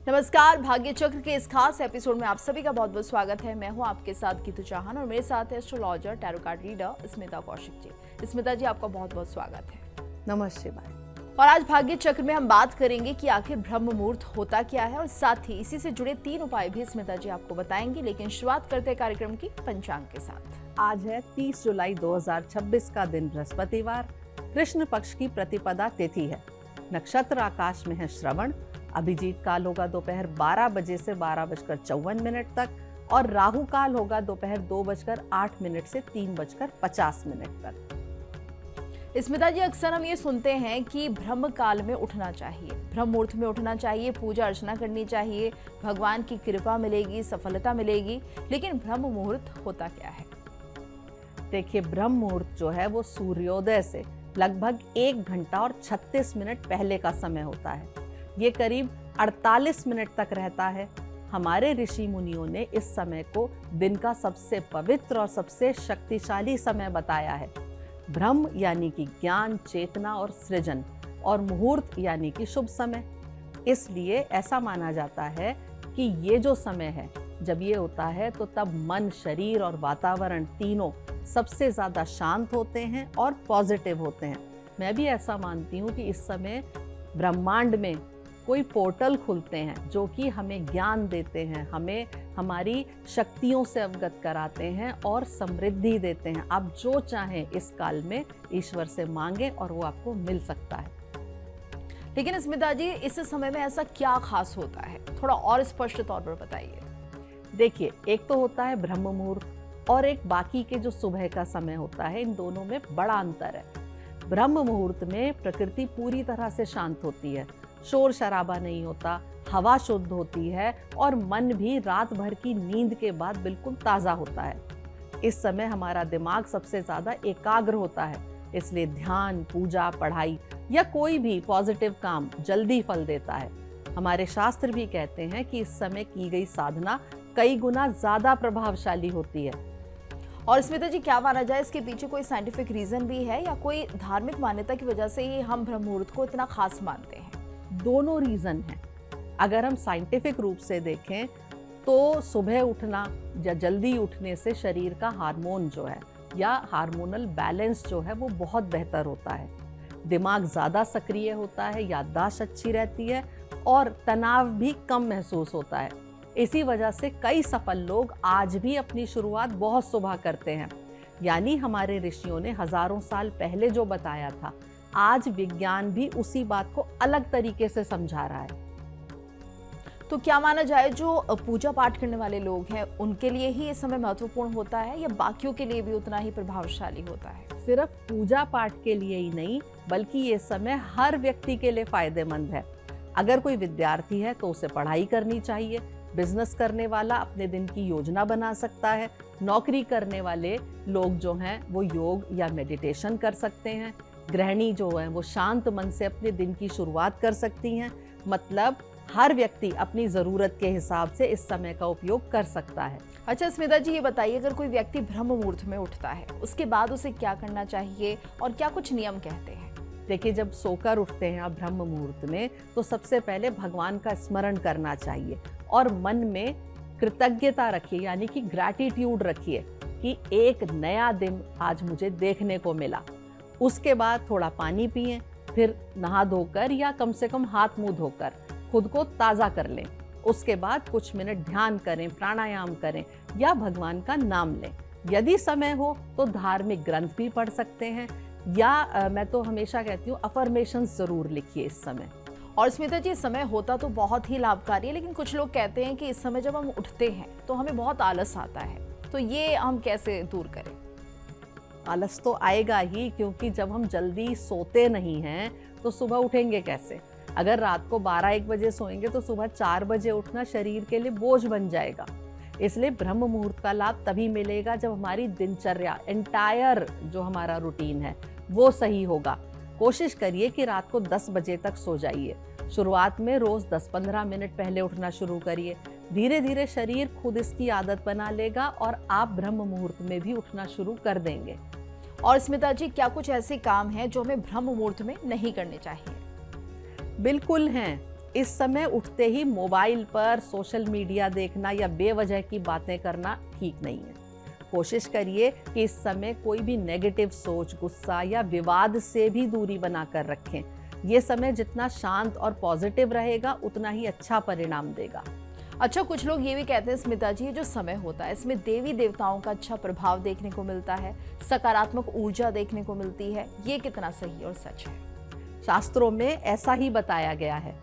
नमस्कार, भाग्य चक्र के इस खास एपिसोड में आप सभी का बहुत बहुत स्वागत है। मैं हूं आपके साथ गीतू चौहान और मेरे साथ है astrologer tarot card reader Smita Kaushik ji. Smita ji, आपका बहुत बहुत स्वागत है। नमस्ते भाई। और आज भाग्य चक्र में हम बात करेंगे कि आखिर ब्रह्म मुहूर्त होता क्या है और साथ ही इसी से जुड़े 3 उपाय भी स्मिता जी आपको बताएंगी। लेकिन शुरुआत करते हैं कार्यक्रम की पंचांग के साथ। आज है 30 जुलाई 2026 का दिन, बृहस्पतिवार। कृष्ण पक्ष की प्रतिपदा तिथि है। नक्षत्र आकाश में है श्रवण। अभिजीत काल होगा दोपहर 12 बजे से 12:54 तक और राहु काल होगा दोपहर 2:08 से 3:50 तक। स्मिता जी, अक्सर हम ये सुनते हैं कि ब्रह्म काल में उठना चाहिए, ब्रह्म मुहूर्त में उठना चाहिए, पूजा अर्चना करनी चाहिए, भगवान की कृपा मिलेगी, सफलता मिलेगी। लेकिन ब्रह्म मुहूर्त होता क्या है? देखिए, ब्रह्म मुहूर्त जो है वो सूर्योदय से लगभग 1 घंटा और 36 मिनट पहले का समय होता है। ये करीब 48 मिनट तक रहता है। हमारे ऋषि मुनियों ने इस समय को दिन का सबसे पवित्र और सबसे शक्तिशाली समय बताया है। ब्रह्म यानी कि ज्ञान, चेतना और सृजन, और मुहूर्त यानी कि शुभ समय। इसलिए ऐसा माना जाता है कि ये जो समय है, जब ये होता है तो तब मन, शरीर और वातावरण तीनों सबसे ज़्यादा शांत होते हैं और पॉजिटिव होते हैं। मैं भी ऐसा मानती हूँ कि इस समय ब्रह्मांड में कोई पोर्टल खुलते हैं जो कि हमें ज्ञान देते हैं, हमें हमारी शक्तियों से अवगत कराते हैं और समृद्धि देते हैं। आप जो चाहें इस काल में ईश्वर से मांगें और वो आपको मिल सकता है। लेकिन स्मिता जी, इस समय में ऐसा क्या खास होता है, थोड़ा और स्पष्ट तौर पर बताइए। देखिए, एक तो होता है ब्रह्म मुहूर्त और एक बाकी के जो सुबह का समय होता है। इन दोनों में बड़ा अंतर है। ब्रह्म मुहूर्त में प्रकृति पूरी तरह से शांत होती है, शोर शराबा नहीं होता, हवा शुद्ध होती है और मन भी रात भर की नींद के बाद बिल्कुल ताज़ा होता है। इस समय हमारा दिमाग सबसे ज़्यादा एकाग्र होता है, इसलिए ध्यान, पूजा, पढ़ाई या कोई भी पॉजिटिव काम जल्दी फल देता है। हमारे शास्त्र भी कहते हैं कि इस समय की गई साधना कई गुना ज़्यादा प्रभावशाली होती है। और स्मिता जी, क्या माना जाए, इसके पीछे कोई साइंटिफिक रीजन भी है या कोई धार्मिक मान्यता की वजह से ही हम ब्रह्म मुहूर्त को इतना खास मानते हैं? दोनों रीज़न हैं। अगर हम साइंटिफिक रूप से देखें तो सुबह उठना या जल्दी उठने से शरीर का हार्मोन जो है या हार्मोनल बैलेंस जो है वो बहुत बेहतर होता है। दिमाग ज़्यादा सक्रिय होता है, याददाश्त अच्छी रहती है और तनाव भी कम महसूस होता है। इसी वजह से कई सफल लोग आज भी अपनी शुरुआत बहुत सुबह करते हैं। यानी हमारे ऋषियों ने हजारों साल पहले जो बताया था, आज विज्ञान भी उसी बात को अलग तरीके से समझा रहा है। तो क्या माना जाए, जो पूजा पाठ करने वाले लोग हैं उनके लिए ही ये समय महत्वपूर्ण होता है या बाकियों के लिए भी उतना ही प्रभावशाली होता है? सिर्फ पूजा पाठ के लिए ही नहीं, बल्कि ये समय हर व्यक्ति के लिए फायदेमंद है। अगर कोई विद्यार्थी है तो उसे पढ़ाई करनी चाहिए। बिजनेस करने वाला अपने दिन की योजना बना सकता है। नौकरी करने वाले लोग जो हैं वो योग या मेडिटेशन कर सकते हैं। गृहिणी जो है वो शांत मन से अपने दिन की शुरुआत कर सकती हैं। मतलब हर व्यक्ति अपनी ज़रूरत के हिसाब से इस समय का उपयोग कर सकता है। अच्छा स्मिता जी, ये बताइए, अगर कोई व्यक्ति ब्रह्म मुहूर्त में उठता है उसके बाद उसे क्या करना चाहिए और क्या कुछ नियम कहते हैं? देखिए, जब सोकर उठते हैं आप ब्रह्म मुहूर्त में तो सबसे पहले भगवान का स्मरण करना चाहिए और मन में कृतज्ञता रखिए, यानी कि ग्रैटिट्यूड रखिए कि एक नया दिन आज मुझे देखने को मिला। उसके बाद थोड़ा पानी पिएं, फिर नहा धोकर या कम से कम हाथ मुंह धोकर खुद को ताज़ा कर लें। उसके बाद कुछ मिनट ध्यान करें, प्राणायाम करें या भगवान का नाम लें। यदि समय हो तो धार्मिक ग्रंथ भी पढ़ सकते हैं या मैं तो हमेशा कहती हूँ अफर्मेशंस ज़रूर लिखिए इस समय। और स्मिता जी, समय होता तो बहुत ही लाभकारी है, लेकिन कुछ लोग कहते हैं कि इस समय जब हम उठते हैं तो हमें बहुत आलस आता है, तो ये हम कैसे दूर करें? आलस तो आएगा ही, क्योंकि जब हम जल्दी सोते नहीं हैं तो सुबह उठेंगे कैसे? अगर रात को 12-1 बजे सोएंगे तो सुबह 4 बजे उठना शरीर के लिए बोझ बन जाएगा। इसलिए ब्रह्म मुहूर्त का लाभ तभी मिलेगा जब हमारी दिनचर्या, एंटायर जो हमारा रूटीन है वो सही होगा। कोशिश करिए कि रात को 10 बजे तक सो जाइए। शुरुआत में रोज़ 10-15 मिनट पहले उठना शुरू करिए। धीरे धीरे शरीर खुद इसकी आदत बना लेगा और आप ब्रह्म मुहूर्त में भी उठना शुरू कर देंगे। और स्मिता जी, क्या कुछ ऐसे काम हैं जो हमें ब्रह्म मुहूर्त में नहीं करने चाहिए? बिल्कुल हैं। इस समय उठते ही मोबाइल पर सोशल मीडिया देखना या बेवजह की बातें करना ठीक नहीं है। कोशिश करिए कि इस समय कोई भी नेगेटिव सोच, गुस्सा या विवाद से भी दूरी बनाकर रखें। ये समय जितना शांत और पॉजिटिव रहेगा उतना ही अच्छा परिणाम देगा। अच्छा, कुछ लोग ये भी कहते हैं स्मिता जी, ये जो समय होता है इसमें देवी देवताओं का अच्छा प्रभाव देखने को मिलता है, सकारात्मक ऊर्जा देखने को मिलती है, ये कितना सही और सच है? शास्त्रों में ऐसा ही बताया गया है।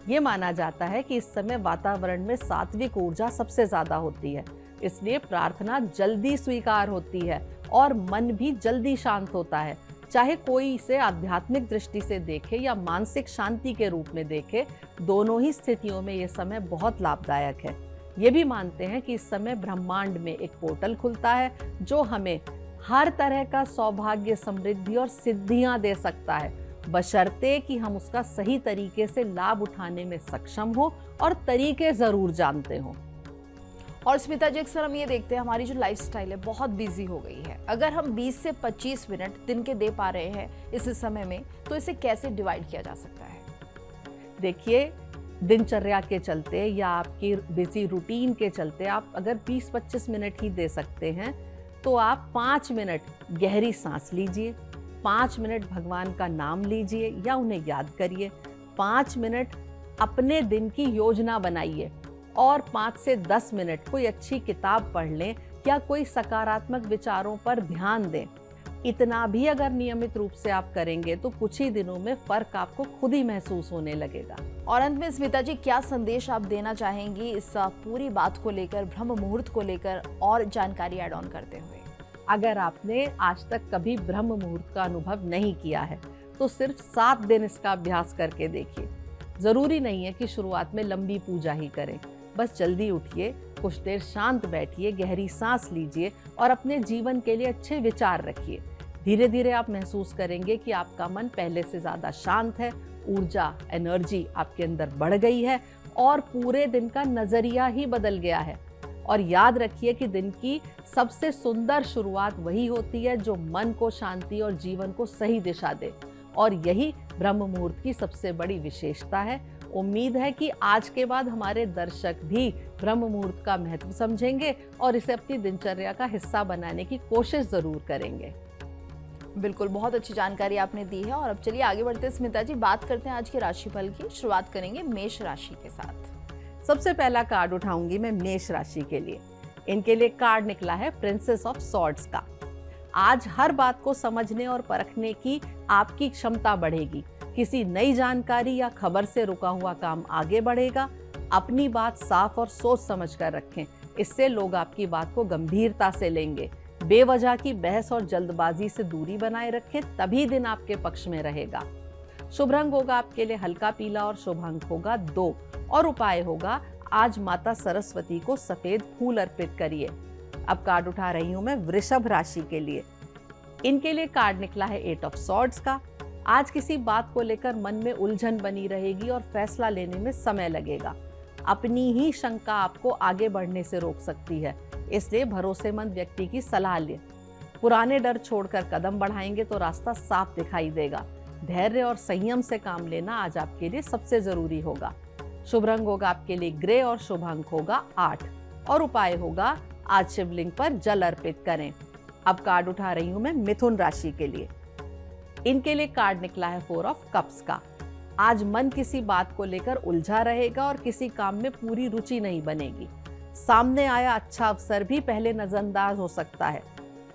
ये माना जाता है कि इस समय वातावरण में सात्विक ऊर्जा सबसे ज्यादा होती है, इसलिए प्रार्थना जल्दी स्वीकार होती है और मन भी जल्दी शांत होता है। चाहे कोई इसे आध्यात्मिक दृष्टि से देखे या मानसिक शांति के रूप में देखे, दोनों ही स्थितियों में ये समय बहुत लाभदायक है। ये भी मानते हैं कि इस समय ब्रह्मांड में एक पोर्टल खुलता है जो हमें हर तरह का सौभाग्य, समृद्धि और सिद्धियां दे सकता है, बशर्ते कि हम उसका सही तरीके से लाभ उठाने में सक्षम हो और तरीके जरूर जानते हो। और स्मिता जी, अक्सर हम ये देखते हैं हमारी जो लाइफस्टाइल है बहुत बिजी हो गई है। अगर हम 20 से 25 मिनट दिन के दे पा रहे हैं इस समय में, तो इसे कैसे डिवाइड किया जा सकता है? देखिए, दिनचर्या के चलते या आपकी बिजी रूटीन के चलते आप अगर 20-25 मिनट ही दे सकते हैं तो आप 5 मिनट गहरी सांस लीजिए, 5 मिनट भगवान का नाम लीजिए या उन्हें याद करिए, 5 मिनट अपने दिन की योजना बनाइए और 5 से 10 मिनट कोई अच्छी किताब पढ़ लें या कोई सकारात्मक विचारों पर ध्यान दें। इतना भी अगर नियमित रूप से आप करेंगे तो कुछ ही दिनों में फर्क आपको खुद ही महसूस होने लगेगा। और अंत में स्मिता जी, क्या संदेश आप देना चाहेंगी इस पूरी बात को लेकर, ब्रह्म मुहूर्त को लेकर और जानकारी ऐड ऑन करते हुए? अगर आपने आज तक कभी ब्रह्म मुहूर्त का अनुभव नहीं किया है तो सिर्फ 7 दिन इसका अभ्यास करके देखिए। जरूरी नहीं है कि शुरुआत में लंबी पूजा ही करें, बस जल्दी उठिए, कुछ देर शांत बैठिए, गहरी सांस लीजिए और अपने जीवन के लिए अच्छे विचार रखिए। धीरे धीरे आप महसूस करेंगे कि आपका मन पहले से ज्यादा शांत है, ऊर्जा, एनर्जी आपके अंदर बढ़ गई है और पूरे दिन का नजरिया ही बदल गया है। और याद रखिए कि दिन की सबसे सुंदर शुरुआत वही होती है जो मन को शांति और जीवन को सही दिशा दे, और यही ब्रह्म मुहूर्त की सबसे बड़ी विशेषता है। उम्मीद है कि आज के बाद हमारे दर्शक भी ब्रह्म मुहूर्त का महत्व समझेंगे और इसे अपनी दिनचर्या का हिस्सा बनाने की कोशिश जरूर करेंगे। बिल्कुल, बहुत अच्छी जानकारी आपने दी है। और अब चलिए आगे बढ़ते हैं स्मिता जी, बात करते हैं आज के राशिफल की। शुरुआत करेंगे मेष राशि के साथ। सबसे पहला कार्ड उठाऊंगी मैं मेष राशि के लिए। इनके लिए कार्ड निकला है प्रिंसेस ऑफ सॉर्ड्स का। आज हर बात को समझने और परखने की आपकी क्षमता बढ़ेगी। किसी नई जानकारी या खबर से रुका हुआ काम आगे बढ़ेगा। अपनी बात साफ और सोच समझ कर रखें, इससे लोग आपकी बात को गंभीरता से लेंगे। बेवजह की बहस और जल्दबाजी से दूरी बनाए रखें, तभी दिन आपके पक्ष में रहेगा। शुभ रंग होगा आपके लिए हल्का पीला और शुभ अंक होगा 2 और उपाय होगा आज माता सरस्वती को सफेद फूल अर्पित करिए। अब कार्ड उठा रही हूं मैं वृषभ राशि के लिए। इनके लिए कार्ड निकला है 8 ऑफ सॉर्ड्स का। आज किसी बात को लेकर मन में उलझन बनी रहेगी और फैसला लेने में समय लगेगा। अपनी ही शंका आपको आगे बढ़ने से रोक सकती है, इसलिए भरोसेमंद व्यक्ति की सलाह लें। पुराने डर छोड़कर कदम बढ़ाएंगे तो रास्ता साफ दिखाई देगा। धैर्य और संयम से काम लेना आज आपके लिए सबसे जरूरी होगा। शुभ रंग होगा आपके लिए ग्रे और शुभ अंक होगा 8 और उपाय होगा आज शिवलिंग पर जल अर्पित करें। अब कार्ड उठा रही हूं मैं मिथुन राशि के लिए। इनके लिए कार्ड निकला है 4 ऑफ कप्स का। आज मन किसी बात को लेकर उलझा रहेगा और किसी काम में पूरी रुचि नहीं बनेगी। सामने आया अच्छा अवसर भी पहले नजरअंदाज हो सकता है।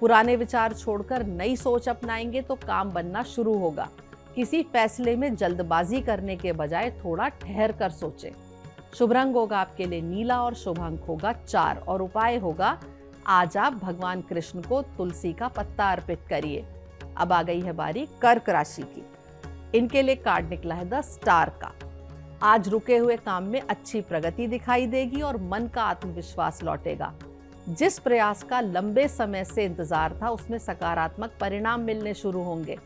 पुराने विचार छोड़कर नई सोच अपनाएंगे तो काम बनना शुरू होगा। किसी फैसले में जल्दबाजी करने के बजाय थोड़ा ठहर कर सोचें। शुभ रंग होगा आपके लिए नीला और शुभ अंक होगा 4 और उपाय होगा आज आप भगवान कृष्ण को तुलसी का पत्ता अर्पित करिए। अब आ गई है बारी कर्क राशि की। इनके लिए कार्ड निकला है 10 स्टार का। आज रुके हुए काम में अच्छी प्रगति दिखाई देगी और मन का आत्मविश्वास लौटेगा। जिस प्रयास का लंबे समय से इंतजार था उसमें सकारात्मक परिणाम मिलने शुरू होंगे।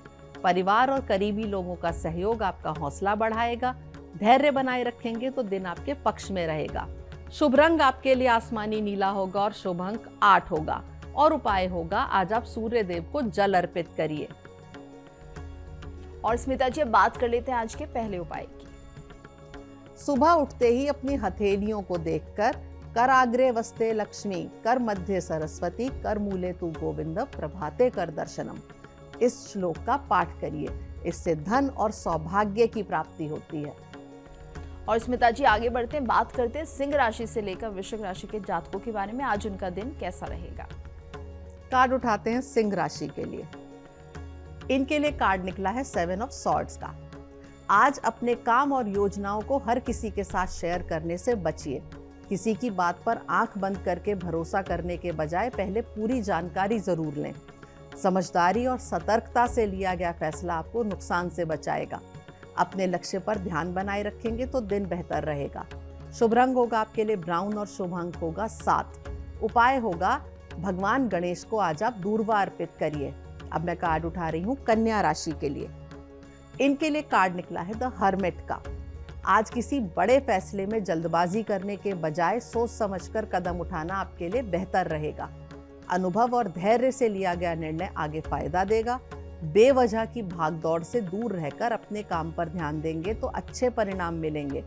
परिवार और करीबी लोगों का सहयोग आपका हौसला बढ़ाएगा। धैर्य बनाए रखेंगे तो दिन आपके पक्ष में रहेगा। शुभ रंग आपके लिए आसमानी नीला होगा और शुभ अंक 8 होगा और उपाय होगा आज आप सूर्य देव को जल अर्पित करिए। और स्मिता जी, अब बात कर लेते हैं आज के पहले उपाय की। सुबह उठते ही अपनी हथेलियों को देखकर कर आग्रे वस्ते लक्ष्मी, कर मध्य सरस्वती, कर मूले तू गोविंद, प्रभाते कर दर्शनम, इस श्लोक का पाठ करिए। इससे धन और सौभाग्य की प्राप्ति होती है। और स्मिता जी आगे बढ़ते हैं, बात करते हैं सिंह राशि से लेकर वृश्चिक राशि के जातकों के बारे में। आज उनका दिन कैसा रहेगा? कार्ड उठाते हैं सिंह राशि के लिए। इनके लिए कार्ड निकला है 7 ऑफ सॉर्ड्स का। आज अपने काम और योजनाओं को हर किसी के साथ शेयर करने से बचिए। किसी की बात पर आंख बंद करके भरोसा करने के बजाय पहले पूरी जानकारी जरूर लें। समझदारी और सतर्कता से लिया गया फैसला आपको नुकसान से बचाएगा। अपने लक्ष्य पर ध्यान बनाए रखेंगे तो दिन बेहतर रहेगा। शुभ रंग होगा आपके लिए ब्राउन और शुभ अंक होगा 7। उपाय होगा भगवान गणेश को आज आप दूर्वा अर्पित करिए। अब मैं कार्ड उठा रही हूँ कन्या राशि के लिए। इनके लिए कार्ड निकला है द हर्मिट का। आज किसी बड़े फैसले में जल्दबाजी करने के बजाय सोच समझकर कदम उठाना आपके लिए बेहतर रहेगा। अनुभव और धैर्य से लिया गया निर्णय आगे फायदा देगा। बेवजह की भागदौड़ से दूर रहकर अपने काम पर ध्यान देंगे तो अच्छे परिणाम मिलेंगे।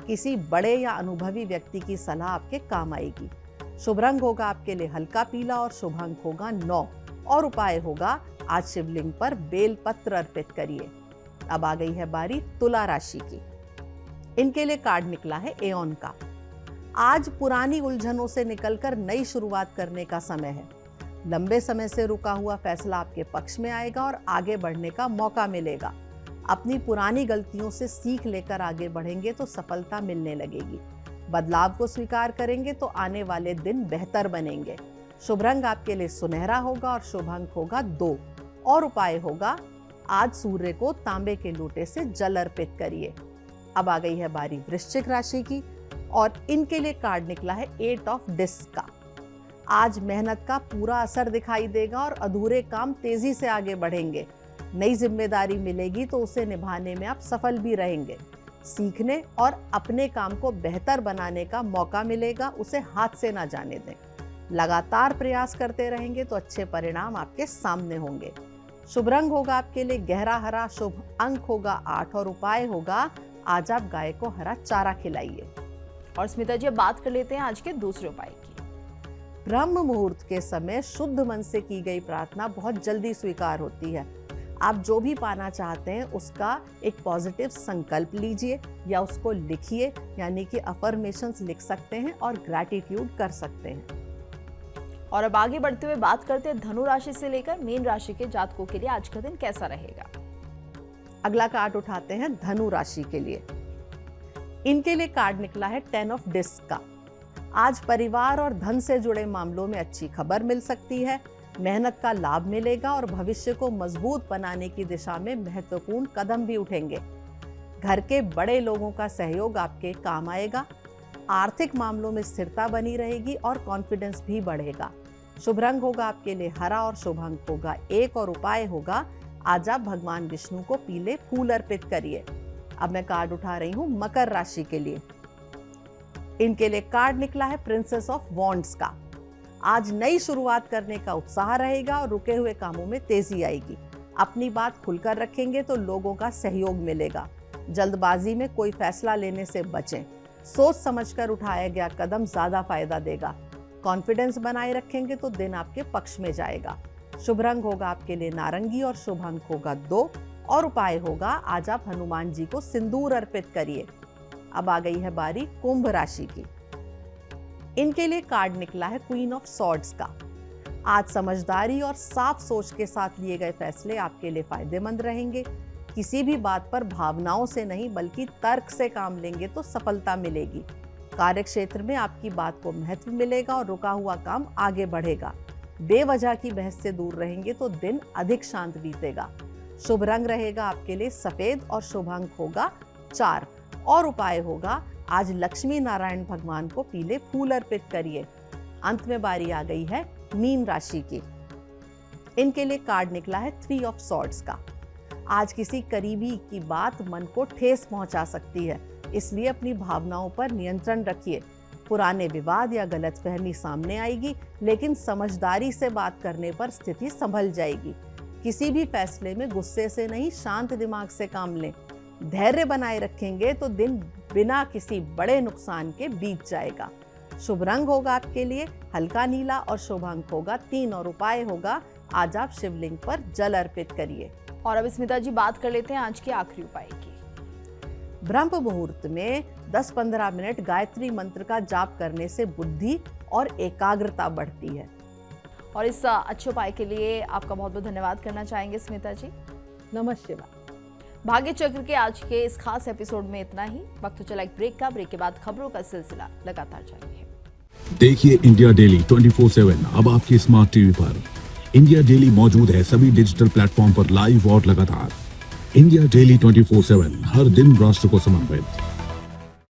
किसी बड़े या अनुभवी व्यक्ति की सलाह आपके काम आएगी। शुभ रंग होगा आपके लिए हल्का पीला और शुभ अंक होगा 9 और उपाय होगा आज शिवलिंग पर बेल पत्र अर्पित करिए। अब आ गई है बारी तुला राशि की। इनके लिए कार्ड निकला है एओन का। आज पुरानी उलझनों से निकलकर नई शुरुआत करने का समय है। लंबे समय से रुका हुआ फैसला आपके पक्ष में आएगा और आगे बढ़ने का मौका मिलेगा। अपनी पुरानी गलतियों से सीख लेकर आगे बढ़ेंगे तो सफलता मिलने लगेगी। बदलाव को स्वीकार करेंगे तो आने वाले दिन बेहतर बनेंगे। शुभ रंग आपके लिए सुनहरा होगा और शुभ अंक होगा 2 और उपाय होगा आज सूर्य को तांबे के लोटे से जल अर्पित करिए। अब आ गई है बारी वृश्चिक राशि की और इनके लिए कार्ड निकला है 8 ऑफ डिस्क का। आज मेहनत का पूरा असर दिखाई देगा और अधूरे काम तेजी से आगे बढ़ेंगे। नई जिम्मेदारी मिलेगी तो उसे निभाने में आप सफल भी रहेंगे। सीखने और अपने काम को बेहतर बनाने का मौका मिलेगा, उसे हाथ से ना जाने दें। लगातार प्रयास करते रहेंगे तो अच्छे परिणाम आपके सामने होंगे। शुभ रंग होगा आपके लिए गहरा हरा, शुभ अंक होगा 8 और उपाय होगा आज आप गाय को हरा चारा खिलाइए। और स्मिता जी अब बात कर लेते हैं आज के दूसरे उपाय की। ब्रह्म मुहूर्त के समय शुद्ध मन से की गई प्रार्थना बहुत जल्दी स्वीकार होती है। आप जो भी पाना चाहते हैं उसका एक पॉजिटिव संकल्प लीजिए या उसको लिखिए, यानी कि अफर्मेशंस लिख सकते हैं और ग्रैटिट्यूड कर सकते हैं। और अब आगे बढ़ते हुए बात करते हैं धनु राशि से लेकर मीन राशि के जातकों के लिए आज का दिन कैसा रहेगा। अगला कार्ड उठाते हैं धनु राशि के लिए। इनके लिए कार्ड निकला है 10 ऑफ डिस्क का। आज परिवार और धन से जुड़े मामलों में अच्छी खबर मिल सकती है। मेहनत का लाभ मिलेगा और भविष्य को मजबूत बनाने की दिशा में महत्वपूर्ण कदम भी उठेंगे। घर के बड़े लोगों का सहयोग आपके काम आएगा। आर्थिक मामलों में स्थिरता बनी रहेगी और कॉन्फिडेंस भी बढ़ेगा। शुभ रंग होगा आपके लिए हरा और शुभ अंक होगा 1 और उपाय होगा आज आप भगवान विष्णु को पीले फूल अर्पित करिए। अब मैं कार्ड उठा रही हूँ मकर राशि के लिए। इनके लिए कार्ड निकला है प्रिंसेस ऑफ वॉन्ड्स का। आज नई शुरुआत करने का उत्साह रहेगा और रुके हुए कामों में तेजी आएगी। अपनी बात खुलकर रखेंगे तो लोगों का सहयोग मिलेगा। जल्दबाजी में कोई फैसला लेने से बचें। सोच समझकर उठाया गया कदम ज्यादा फायदा देगा। कॉन्फिडेंस बनाए रखेंगे तो दिन आपके पक्ष में जाएगा। शुभ रंग होगा आपके लिए नारंगी और शुभ अंक होगा 2 और उपाय होगा आज आप हनुमान जी को सिंदूर अर्पित करिए। अब आ गई है बारी कुंभ राशि की। इनके लिए कार्ड निकला है क्वीन ऑफ सॉर्ड्स का। आज समझदारी और साफ सोच के साथ लिए गए फैसले आपके लिए फायदेमंद रहेंगे। किसी भी बात पर भावनाओं से नहीं बल्कि तर्क से काम लेंगे तो सफलता मिलेगी। कार्य क्षेत्र में आपकी बात को महत्व मिलेगा और रुका हुआ काम आगे बढ़ेगा। बेवजह की बहस से दूर रहेंगे तो दिन अधिक शांत बीतेगा। शुभ रंग रहेगा आपके लिए सफेद और शुभ अंक होगा 4 और उपाय होगा आज लक्ष्मी नारायण भगवान को पीले फूल अर्पित करिए। अंत में बारी आ गई है मीन राशि की। इनके लिए कार्ड निकला है 3 ऑफ सॉर्ड्स का। आज किसी करीबी की बात मन को ठेस पहुंचा सकती है, इसलिए अपनी भावनाओं पर नियंत्रण रखिए। पुराने विवाद या गलतफहमी सामने आएगी, लेकिन समझदारी से बात करने पर स्थिति संभल जाएगी। किसी भी फैसले में गुस्से से नहीं शांत दिमाग से काम लें। धैर्य बनाए रखेंगे तो दिन बिना किसी बड़े नुकसान के बीत जाएगा। शुभ रंग होगा आपके लिए हल्का नीला और शुभ अंक होगा 3 और उपाय होगा आज आप शिवलिंग पर जल अर्पित करिए। और अब स्मिता जी बात कर लेते हैं आज के आखिरी उपाय की। ब्रह्म मुहूर्त में 10-15 मिनट गायत्री मंत्र का जाप करने से बुद्धि और एकाग्रता बढ़ती है। और इस अच्छे उपाय के लिए आपका बहुत बहुत धन्यवाद करना चाहेंगे स्मिता जी। नमः शिवाय। भाग्य चक्र के आज के इस खास एपिसोड में इतना ही। वक्त चला एक ब्रेक का। ब्रेक के बाद खबरों का सिलसिला लगातार जारी है। देखिए इंडिया डेली 24/7 अब आपके स्मार्ट टीवी पर। इंडिया डेली मौजूद है सभी डिजिटल प्लेटफॉर्म पर लाइव और लगातार। इंडिया डेली 24/7 हर दिन राष्ट्र को समर्पित।